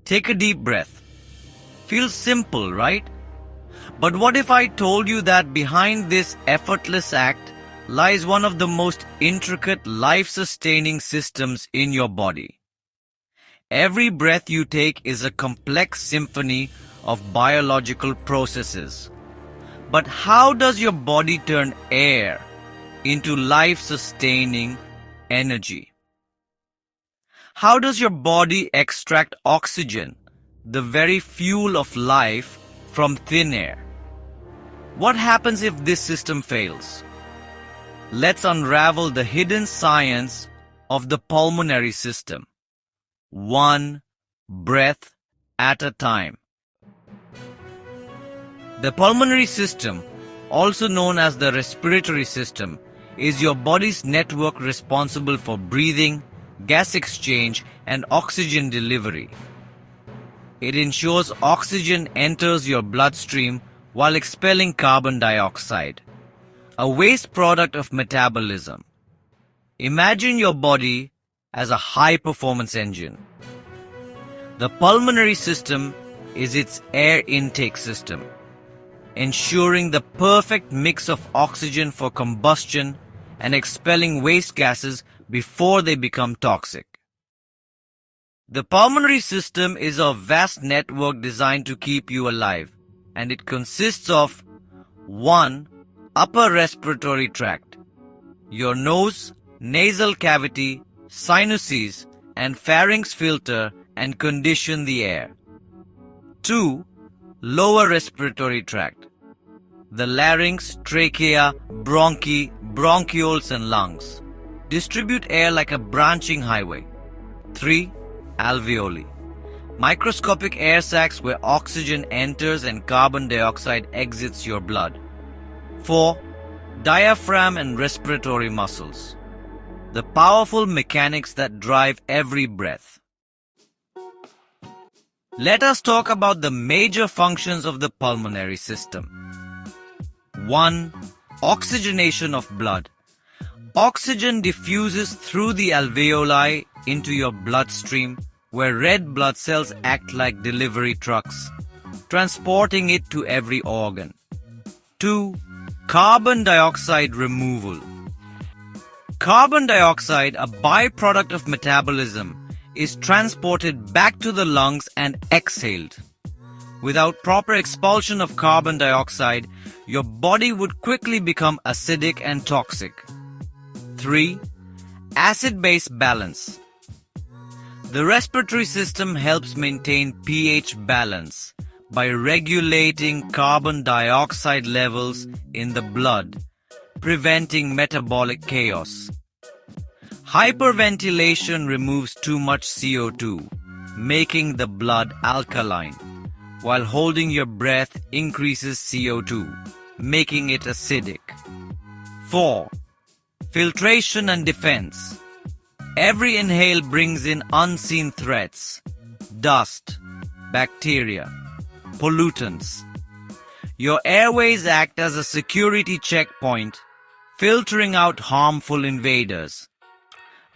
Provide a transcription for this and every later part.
Take a deep breath. Feels simple, right? But what if I told you that behind this effortless act lies one of the most intricate life-sustaining systems in your body? Every breath you take is a complex symphony of biological processes. But how does your body turn air into life-sustaining energy? How does your body extract oxygen, the very fuel of life, from thin air? What happens if this system fails? Let's unravel the hidden science of the pulmonary system, one breath at a time. The pulmonary system, also known as the respiratory system, is your body's network responsible for breathing, gas exchange, and oxygen delivery. It ensures oxygen enters your bloodstream while expelling carbon dioxide, a waste product of metabolism. Imagine your body as a high-performance engine. The pulmonary system is its air intake system, ensuring the perfect mix of oxygen for combustion and expelling waste gases before they become toxic. The pulmonary system is a vast network designed to keep you alive, and it consists of 1. Upper respiratory tract. Your nose, nasal cavity, sinuses, and pharynx filter and condition the air. 2. Lower respiratory tract. The larynx, trachea, bronchi, bronchioles, and lungs distribute air like a branching highway. 3. Alveoli. Microscopic air sacs where oxygen enters and carbon dioxide exits your blood. 4. Diaphragm and respiratory muscles. The powerful mechanics that drive every breath. Let us talk about the major functions of the pulmonary system. 1. Oxygenation of blood. Oxygen diffuses through the alveoli into your bloodstream, where red blood cells act like delivery trucks, transporting it to every organ. 2. Carbon dioxide removal. Carbon dioxide, a byproduct of metabolism, is transported back to the lungs and exhaled. Without proper expulsion of carbon dioxide, your body would quickly become acidic and toxic. 3. Acid-base balance. The respiratory system helps maintain pH balance by regulating carbon dioxide levels in the blood, preventing metabolic chaos. Hyperventilation removes too much CO2, making the blood alkaline, while holding your breath increases CO2, making it acidic. 4. Filtration and defense. Every inhale brings in unseen threats, dust, bacteria, pollutants. Your airways act as a security checkpoint, filtering out harmful invaders.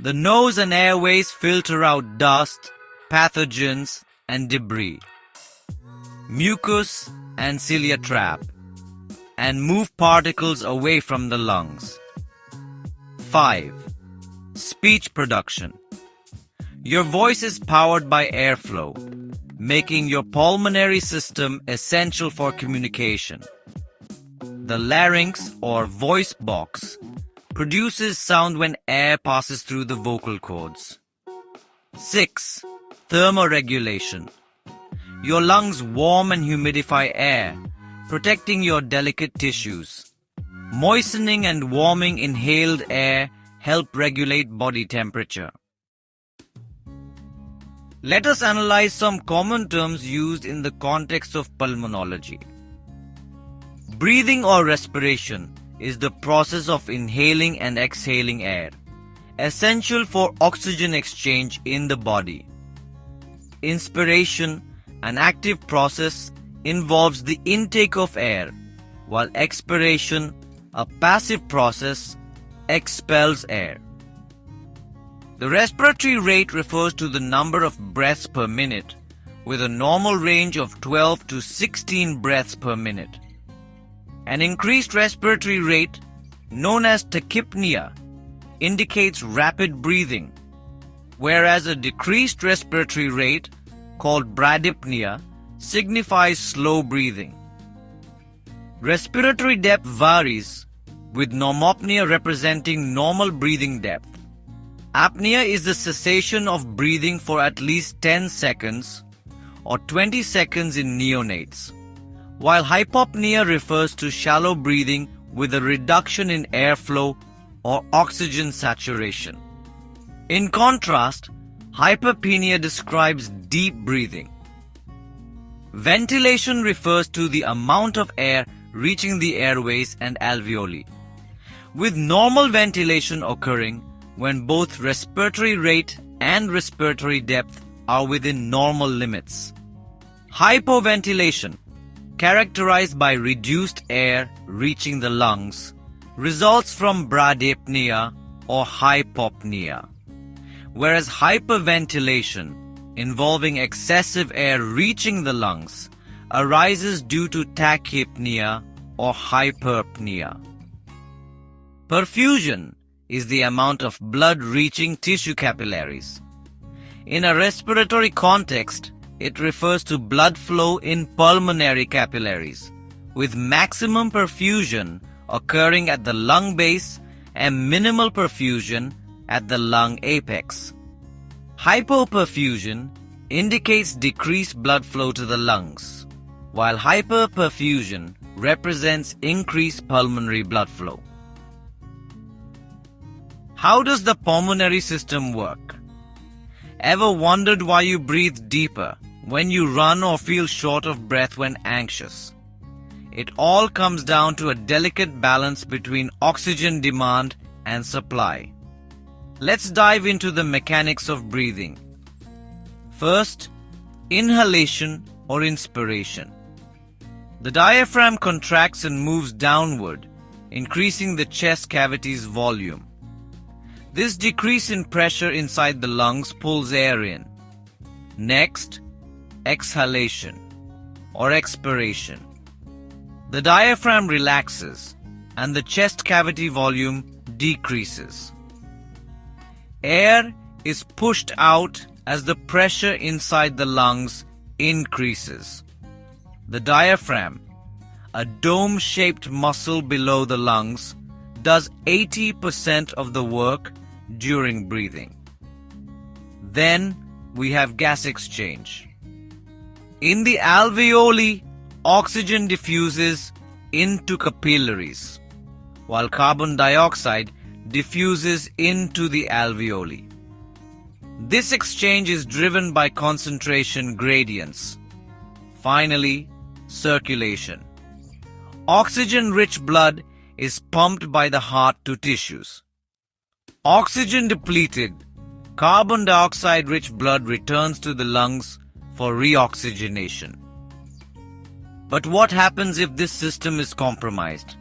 The nose and airways filter out dust, pathogens, and debris. Mucus and cilia trap, and move particles away from the lungs. 5. Speech production. Your voice is powered by airflow, making your pulmonary system essential for communication. The larynx, or voice box, produces sound when air passes through the vocal cords. 6. Thermoregulation. Your lungs warm and humidify air, protecting your delicate tissues. Moistening and warming inhaled air help regulate body temperature. Let us analyze some common terms used in the context of pulmonology. Breathing or respiration is the process of inhaling and exhaling air, essential for oxygen exchange in the body. Inspiration, an active process, involves the intake of air, while expiration, a passive process, expels air. The respiratory rate refers to the number of breaths per minute, with a normal range of 12 to 16 breaths per minute. An increased respiratory rate, known as tachypnea, indicates rapid breathing, whereas a decreased respiratory rate, called bradypnea, signifies slow breathing. Respiratory depth varies, with normopnea representing normal breathing depth. Apnea is the cessation of breathing for at least 10 seconds or 20 seconds in neonates, while hypopnea refers to shallow breathing with a reduction in airflow or oxygen saturation. In contrast, hyperpnea describes deep breathing. Ventilation refers to the amount of air reaching the airways and alveoli, with normal ventilation occurring when both respiratory rate and respiratory depth are within normal limits. Hypoventilation, characterized by reduced air reaching the lungs, results from bradypnea or hypopnea, whereas hyperventilation, involving excessive air reaching the lungs, arises due to tachypnea or hyperpnea. Perfusion is the amount of blood reaching tissue capillaries. In a respiratory context, it refers to blood flow in pulmonary capillaries, with maximum perfusion occurring at the lung base and minimal perfusion at the lung apex. Hypoperfusion indicates decreased blood flow to the lungs, while hyperperfusion represents increased pulmonary blood flow. How does the pulmonary system work? Ever wondered why you breathe deeper when you run or feel short of breath when anxious? It all comes down to a delicate balance between oxygen demand and supply. Let's dive into the mechanics of breathing. First, inhalation or inspiration. The diaphragm contracts and moves downward, increasing the chest cavity's volume. This decrease in pressure inside the lungs pulls air in. Next, exhalation or expiration. The diaphragm relaxes and the chest cavity volume decreases. Air is pushed out as the pressure inside the lungs increases. The diaphragm, a dome-shaped muscle below the lungs, does 80% of the work during breathing. Then we have gas exchange. In the alveoli, oxygen diffuses into capillaries, while carbon dioxide diffuses into the alveoli. This exchange is driven by concentration gradients. Finally, circulation. Oxygen-rich blood is pumped by the heart to tissues. Oxygen-depleted, carbon dioxide-rich blood returns to the lungs for reoxygenation. But what happens if this system is compromised?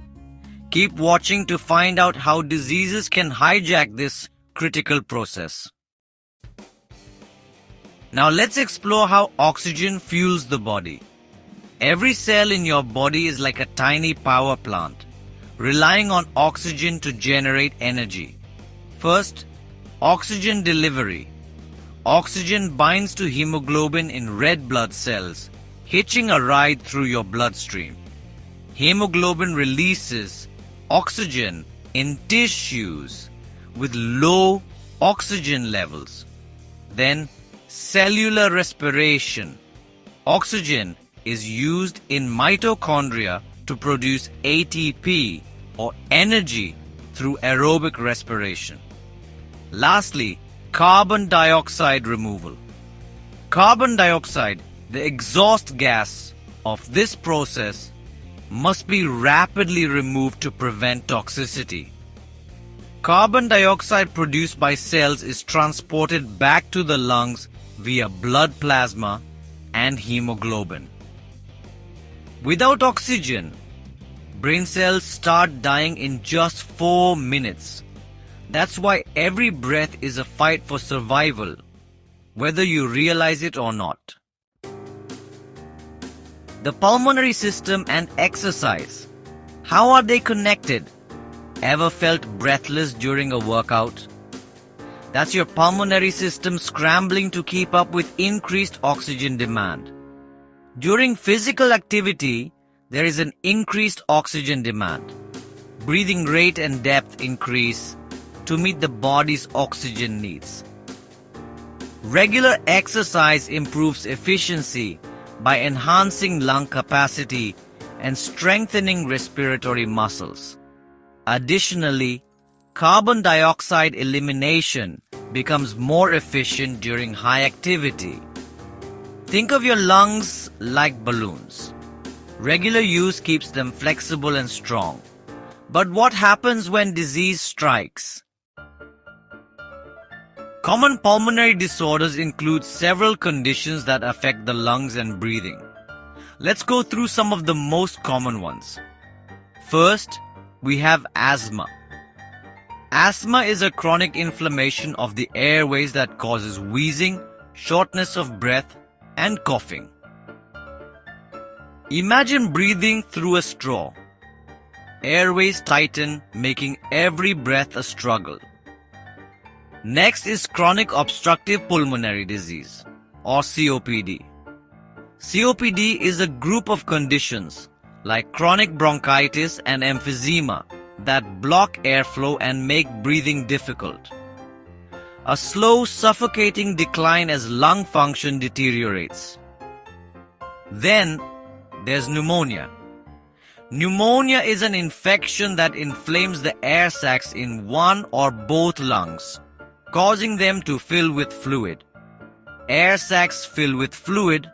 Keep watching to find out how diseases can hijack this critical process. Now let's explore how oxygen fuels the body. Every cell in your body is like a tiny power plant, relying on oxygen to generate energy. First, oxygen delivery. Oxygen binds to hemoglobin in red blood cells, hitching a ride through your bloodstream. Hemoglobin releases oxygen in tissues with low oxygen levels. Then, cellular respiration. Oxygen is used in mitochondria to produce ATP or energy through aerobic respiration. Lastly, carbon dioxide removal. Carbon dioxide, the exhaust gas of this process, must be rapidly removed to prevent toxicity. Carbon dioxide produced by cells is transported back to the lungs via blood plasma and hemoglobin. Without oxygen, brain cells start dying in just 4 minutes. That's why every breath is a fight for survival, whether you realize it or not. The pulmonary system and exercise. How are they connected? Ever felt breathless during a workout? That's your pulmonary system scrambling to keep up with increased oxygen demand. During physical activity, there is an increased oxygen demand. Breathing rate and depth increase to meet the body's oxygen needs. Regular exercise improves efficiency by enhancing lung capacity and strengthening respiratory muscles. Additionally, carbon dioxide elimination becomes more efficient during high activity. Think of your lungs like balloons. Regular use keeps them flexible and strong. But what happens when disease strikes? Common pulmonary disorders include several conditions that affect the lungs and breathing. Let's go through some of the most common ones. First, we have asthma. Asthma is a chronic inflammation of the airways that causes wheezing, shortness of breath, and coughing. Imagine breathing through a straw. Airways tighten, making every breath a struggle. Next is chronic obstructive pulmonary disease, or COPD. COPD is a group of conditions like chronic bronchitis and emphysema that block airflow and make breathing difficult. A slow, suffocating decline as lung function deteriorates. Then, there's pneumonia. Pneumonia is an infection that inflames the air sacs in one or both lungs, causing them to fill with fluid. Air sacs fill with fluid,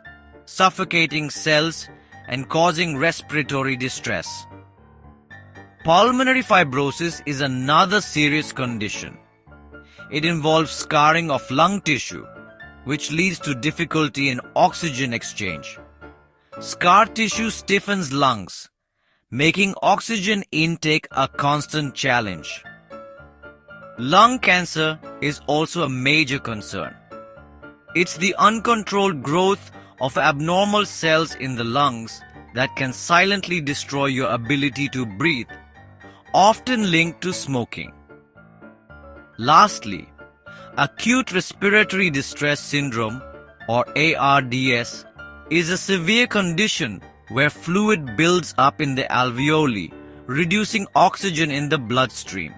suffocating cells and causing respiratory distress. Pulmonary fibrosis is another serious condition. It involves scarring of lung tissue, which leads to difficulty in oxygen exchange. Scar tissue stiffens lungs, making oxygen intake a constant challenge. Lung cancer is also a major concern. It's the uncontrolled growth of abnormal cells in the lungs that can silently destroy your ability to breathe, often linked to smoking. Lastly, acute respiratory distress syndrome, or ARDS, is a severe condition where fluid builds up in the alveoli, reducing oxygen in the bloodstream.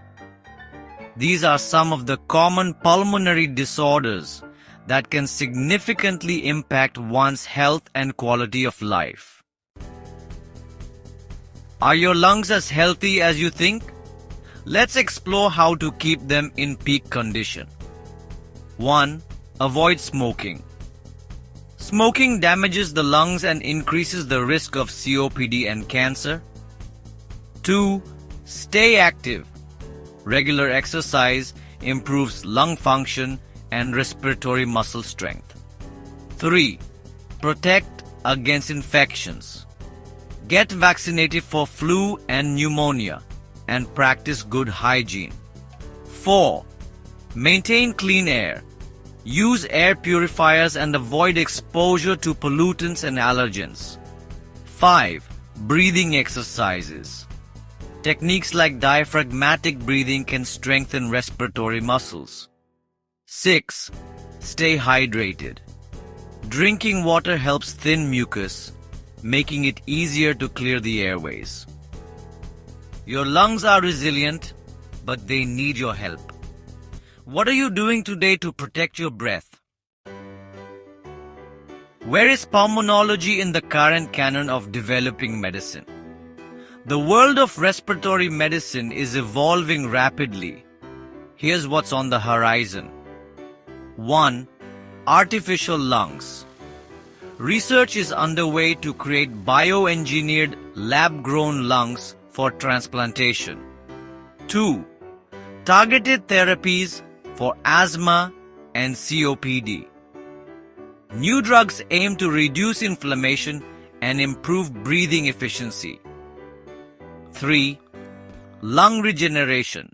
These are some of the common pulmonary disorders that can significantly impact one's health and quality of life. Are your lungs as healthy as you think? Let's explore how to keep them in peak condition. 1. Avoid smoking. Smoking damages the lungs and increases the risk of COPD and cancer. 2. Stay active. Regular exercise improves lung function and respiratory muscle strength. 3. Protect against infections. Get vaccinated for flu and pneumonia and practice good hygiene. 4. Maintain clean air. Use air purifiers and avoid exposure to pollutants and allergens. 5. Breathing exercises. Techniques like diaphragmatic breathing can strengthen respiratory muscles. 6. Stay hydrated. Drinking water helps thin mucus, making it easier to clear the airways. Your lungs are resilient, but they need your help. What are you doing today to protect your breath? Where is pulmonology in the current canon of developing medicine? The world of respiratory medicine is evolving rapidly. Here's what's on the horizon. 1. Artificial lungs. Research is underway to create bioengineered, lab-grown lungs for transplantation. 2. Targeted therapies for asthma and COPD. New drugs aim to reduce inflammation and improve breathing efficiency. 3. Lung regeneration.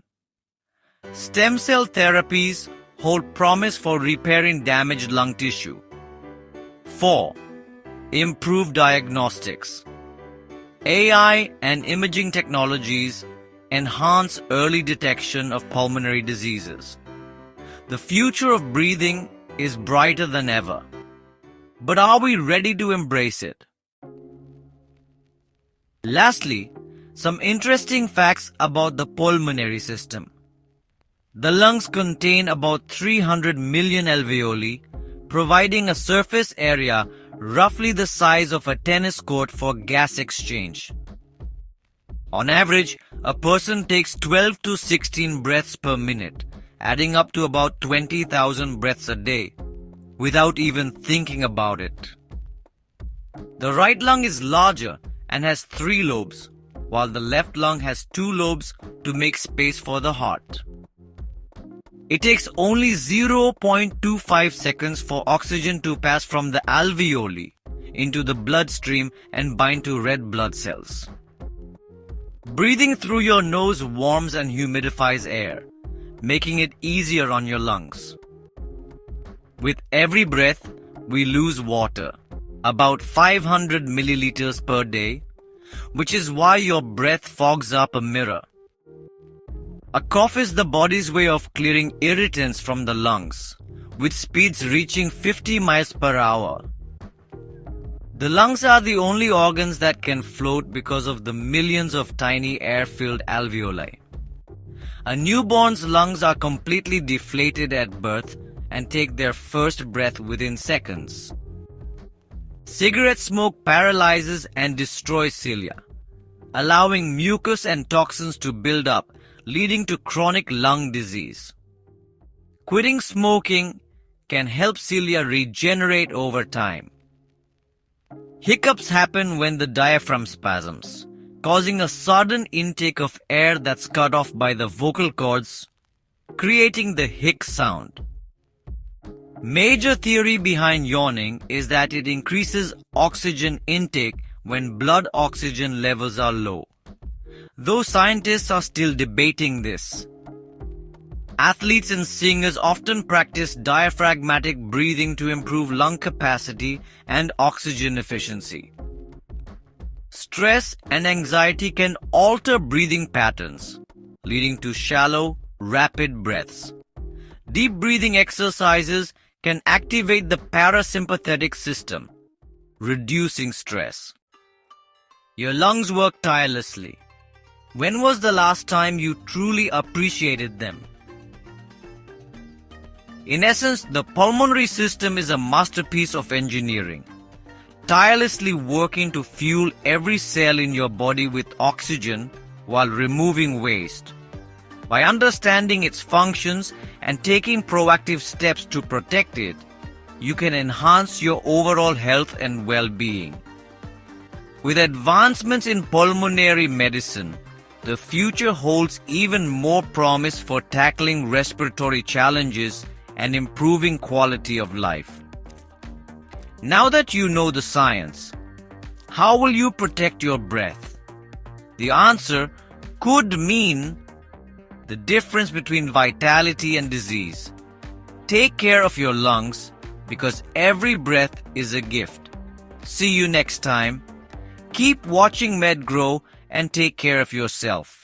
Stem cell therapies hold promise for repairing damaged lung tissue. 4. improve diagnostics. AI and imaging technologies enhance early detection of pulmonary diseases. The future of breathing is brighter than ever. But are we ready to embrace it? Lastly, some interesting facts about the pulmonary system. The lungs contain about 300 million alveoli, providing a surface area roughly the size of a tennis court for gas exchange. On average, a person takes 12 to 16 breaths per minute, adding up to about 20,000 breaths a day, without even thinking about it. The right lung is larger and has 3 lobes, while the left lung has 2 lobes to make space for the heart. It takes only 0.25 seconds for oxygen to pass from the alveoli into the bloodstream and bind to red blood cells. Breathing through your nose warms and humidifies air, making it easier on your lungs. With every breath, we lose water, about 500 milliliters per day, which is why your breath fogs up a mirror. A cough is the body's way of clearing irritants from the lungs, with speeds reaching 50 miles per hour. The lungs are the only organs that can float because of the millions of tiny air-filled alveoli. A newborn's lungs are completely deflated at birth and take their first breath within seconds. Cigarette smoke paralyzes and destroys cilia, allowing mucus and toxins to build up, leading to chronic lung disease. Quitting smoking can help cilia regenerate over time. Hiccups happen when the diaphragm spasms, causing a sudden intake of air that's cut off by the vocal cords, creating the hic sound. Major theory behind yawning is that it increases oxygen intake when blood oxygen levels are low, though scientists are still debating this. Athletes and singers often practice diaphragmatic breathing to improve lung capacity and oxygen efficiency. Stress and anxiety can alter breathing patterns, leading to shallow, rapid breaths. Deep breathing exercises can activate the parasympathetic system, reducing stress. Your lungs work tirelessly. When was the last time you truly appreciated them? In essence, the pulmonary system is a masterpiece of engineering, tirelessly working to fuel every cell in your body with oxygen while removing waste. By understanding its functions and taking proactive steps to protect it, you can enhance your overall health and well-being. With advancements in pulmonary medicine, the future holds even more promise for tackling respiratory challenges and improving quality of life. Now that you know the science, how will you protect your breath? The answer could mean the difference between vitality and disease. Take care of your lungs because every breath is a gift. See you next time. Keep watching MedGroww and take care of yourself.